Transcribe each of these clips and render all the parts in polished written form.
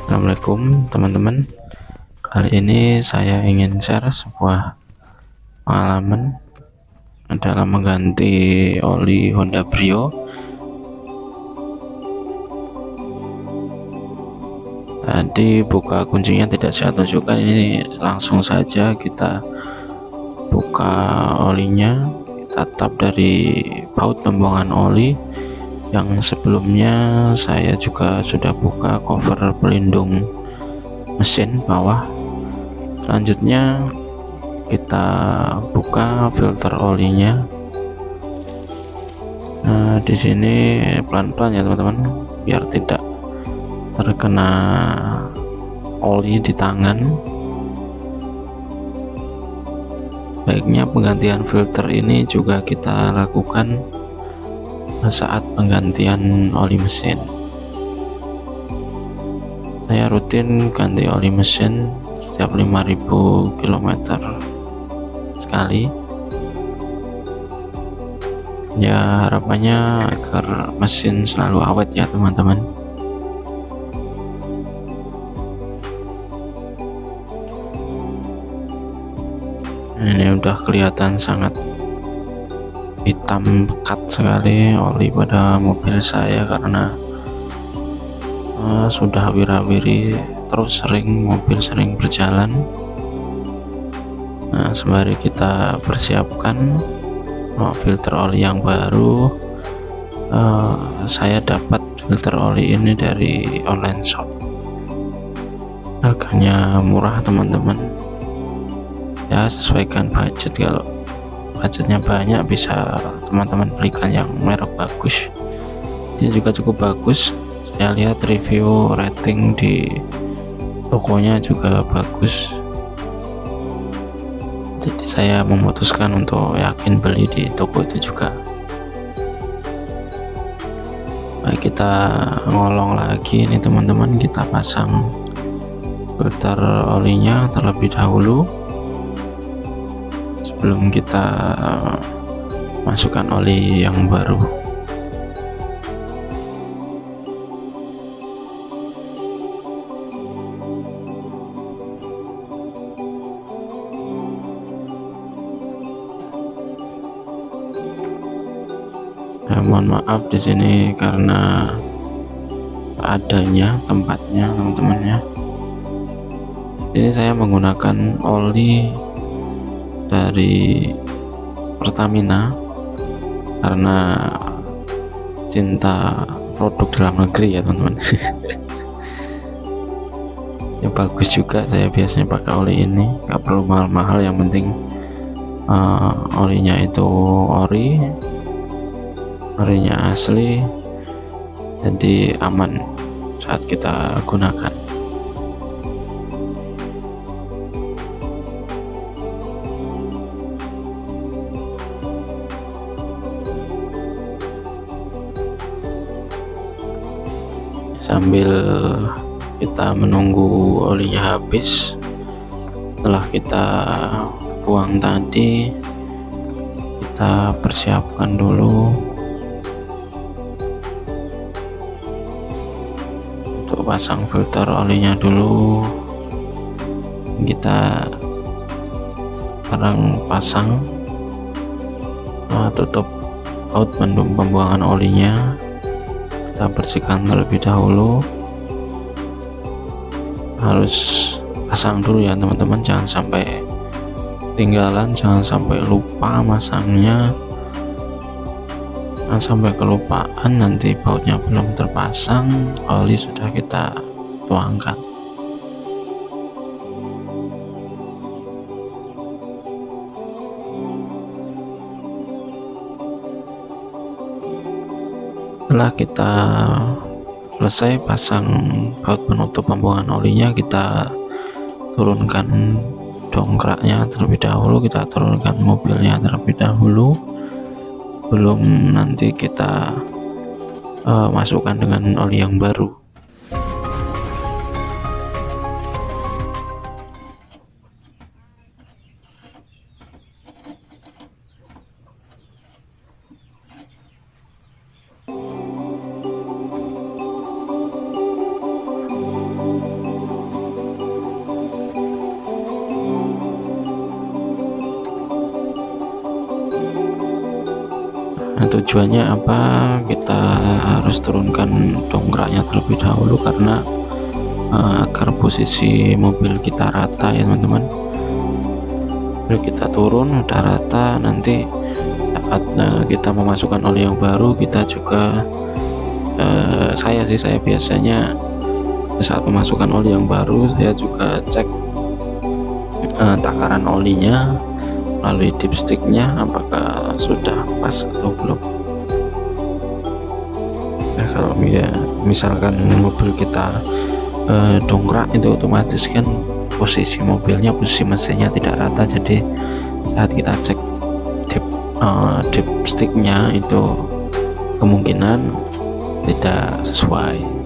Assalamualaikum teman-teman. Kali ini saya ingin share sebuah pengalaman dalam mengganti oli Honda Brio. Tadi buka kuncinya tidak saya tunjukkan, ini langsung saja kita buka olinya. Kita tap dari baut pembuangan oli. Yang sebelumnya saya juga sudah buka cover pelindung mesin bawah. Selanjutnya kita buka filter olinya. Nah, di sini pelan-pelan ya teman-teman, biar tidak terkena oli di tangan. Baiknya penggantian filter ini juga kita lakukan saat penggantian oli mesin. Saya rutin ganti oli mesin setiap 5000 km sekali. Ya, harapannya agar mesin selalu awet ya teman-teman. Ini udah kelihatan sangat hitam pekat sekali oli pada mobil saya karena sudah wira-wiri terus, mobil sering berjalan. Nah, sembari kita persiapkan filter oli yang baru, saya dapat filter oli ini dari online shop. Harganya murah teman-teman, ya sesuaikan budget. Kalau budgetnya banyak bisa teman-teman belikan yang merek bagus. Ini juga cukup bagus, saya lihat review rating di tokonya juga bagus, jadi saya memutuskan untuk yakin beli di toko itu juga. Baik, kita ngolong lagi ini teman-teman. Kita pasang filter olinya terlebih dahulu sebelum kita masukkan oli yang baru. Mohon maaf di sini karena adanya tempatnya teman-teman ya. Ini saya menggunakan oli dari Pertamina karena cinta produk dalam negeri ya teman-teman. Ya bagus juga, saya biasanya pakai oli ini, nggak perlu mahal-mahal, yang penting olinya itu orinya asli, jadi aman saat kita gunakan. Sambil kita menunggu olinya habis, setelah kita buang tadi, kita persiapkan dulu untuk pasang filter olinya dulu. Kita sekarang pasang tutup baut pembuangan olinya. Kita bersihkan terlebih dahulu, harus pasang dulu ya teman-teman, jangan sampai ketinggalan, jangan sampai lupa masangnya, jangan sampai kelupaan nanti bautnya belum terpasang, oli sudah kita tuangkan. Setelah kita selesai pasang baut penutup pembuangan olinya, kita turunkan dongkraknya terlebih dahulu, kita turunkan mobilnya terlebih dahulu, belum nanti kita masukkan dengan oli yang baru. Tujuannya apa? Kita harus turunkan dongkraknya terlebih dahulu karena agar posisi mobil kita rata ya teman-teman. Lalu kita turun udah rata, nanti saat kita memasukkan oli yang baru, kita juga saya biasanya saat memasukkan oli yang baru saya juga cek takaran olinya melalui dipsticknya apakah sudah pas atau belum. Nah, kalau ya misalkan mobil kita dongkrak, itu otomatis kan posisi mobilnya, posisi mesinnya tidak rata, jadi saat kita cek dipsticknya itu kemungkinan tidak sesuai.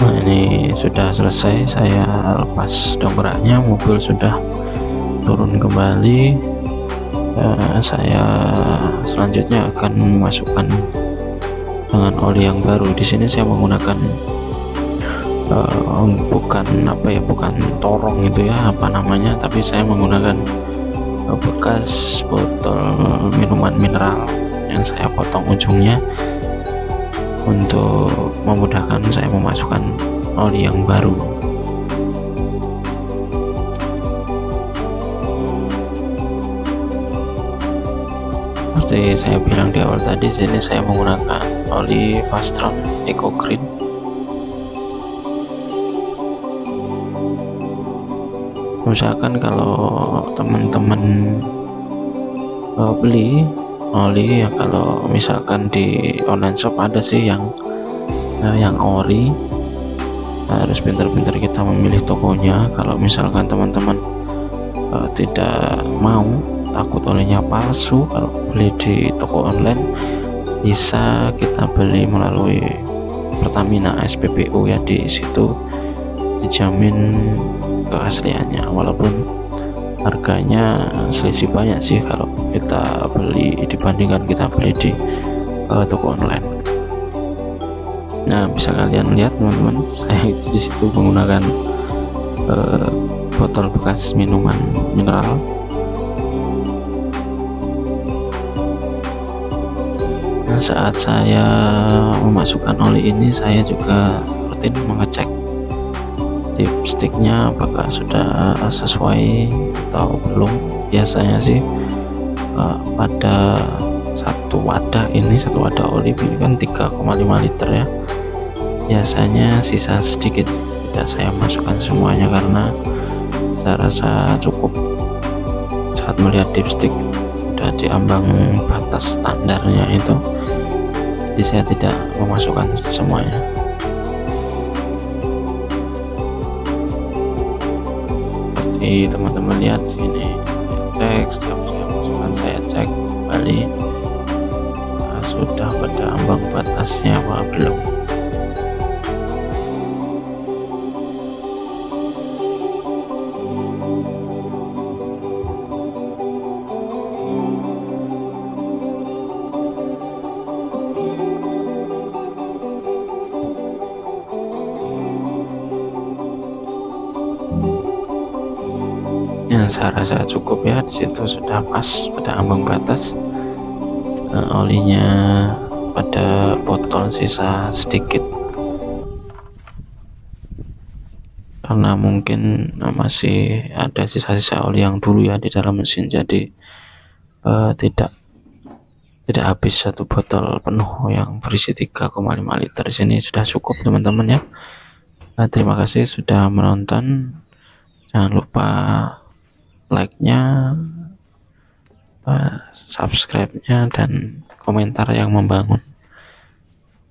Nah, ini sudah selesai, saya lepas dongkraknya, mobil sudah turun kembali. Saya selanjutnya akan memasukkan dengan oli yang baru. Di sini saya menggunakan bukan torong itu ya, apa namanya, tapi saya menggunakan bekas botol minuman mineral yang saya potong ujungnya untuk memudahkan saya memasukkan oli yang baru. Seperti saya bilang di awal tadi, sini saya menggunakan oli Fastron Eco Green. Misalkan kalau teman-teman beli oli ya, kalau misalkan di online shop ada sih yang ori, harus pintar-pintar kita memilih tokonya. Kalau misalkan teman-teman tidak mau, takut olinya palsu, kalau beli di toko online bisa kita beli melalui Pertamina SPBU ya, di situ dijamin keasliannya, walaupun harganya selisih banyak sih kalau kita beli dibandingkan kita beli di toko online. Nah, bisa kalian lihat teman-teman, saya di situ menggunakan botol bekas minuman mineral. Nah, saat saya memasukkan oli ini, saya juga rutin mengecek dipsticknya apakah sudah sesuai atau belum. Biasanya sih pada satu wadah oli ini kan 3,5 liter ya, biasanya sisa sedikit, tidak saya masukkan semuanya karena saya rasa cukup. Saat melihat dipstick sudah di ambang batas standarnya itu, jadi saya tidak memasukkan semuanya. Teman-teman lihat sini, cek setiap saya masukkan, saya cek kembali sudah pada ambang batasnya apa belum. Ya, saya rasa cukup ya, di situ sudah pas pada ambang batas. Olinya pada botol sisa sedikit karena mungkin masih ada sisa-sisa oli yang dulu ya di dalam mesin, jadi tidak habis satu botol penuh yang berisi 3,5 liter. Di sini sudah cukup teman-teman ya. Terima kasih sudah menonton, jangan lupa like-nya, subscribe-nya, dan komentar yang membangun.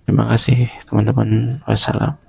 Terima kasih teman-teman. Wassalam.